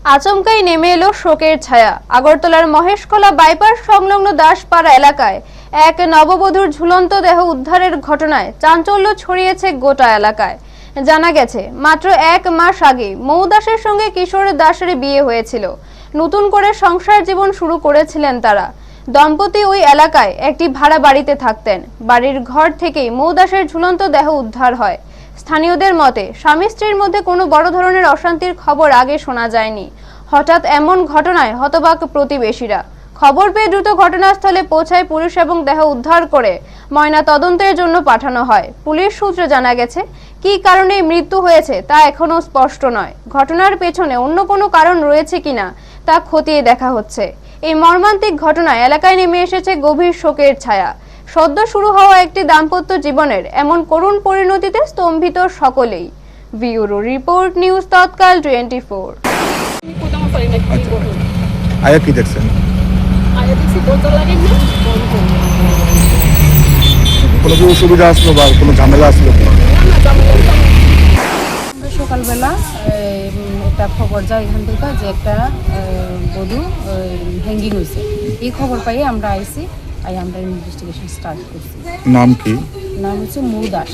আচমকাই নেমে এলো শোকের ছায়া। আগরতলার মহেশখোলা বাইপাস সংলগ্ন দাসপাড়া এলাকায় এক নববধূর ঝুলন্ত দেহ উদ্ধারের ঘটনায় চাঞ্চল্য ছড়িয়েছে গোটা এলাকায়। জানা গেছে, মাত্র 1 মাস আগে মৌ দাসের সঙ্গে কিশোর দাসের বিয়ে হয়েছিল। নতুন করে সংসার জীবন শুরু করেছিলেন তারা। দম্পতি ওই এলাকায় একটি ভাড়া বাড়িতে থাকতেন। বাড়ির ঘর থেকেই মৌ দাসের ঝুলন্ত দেহ উদ্ধার হয়। স্থানীয়দের মতে, স্বামী স্ত্রীর মধ্যে কোনো বড় ধরনের অশান্তির খবর আগে শোনা যায়নি। হঠাৎ এমন ঘটনায় হতবাক প্রতিবেশীরা। খবর পেয়ে দ্রুত ঘটনাস্থলে পৌঁছায় পুলিশ এবং দেহ উদ্ধার করে ময়না তদন্তের জন্য পাঠানো হয়। পুলিশ সূত্রে জানা গেছে, কী কারণে মৃত্যু হয়েছে তা এখনো স্পষ্ট নয়। ঘটনার পেছনে অন্য কোনো কারণ রয়েছে কিনা তা খতিয়ে দেখা হচ্ছে। এই মর্মান্তিক ঘটনায় এলাকায় নেমে এসেছে গভীর শোকের ছায়া। সদ্য শুরু হওয়া একটি দাম্পত্য জীবনের এমন করুণ পরিণতিতে স্তম্ভিত সকলেই। ব্যুরো রিপোর্ট, নিউজ তৎকাল 24। আয়া কি দেখছেন? কোনো কি অসুবিধা আসলো বা কোনো ঝামেলা আসলো? সকালবেলা একটা খবর যায় এখান থেকে যে একটা বধূ হ্যাঙ্গিং হয়েছে। এই খবর পাই আমরা আইছি, আমরা ইনভেস্টিগেশন স্টার্ট করছি। নাম কি? নাম হচ্ছে মৌ দাস।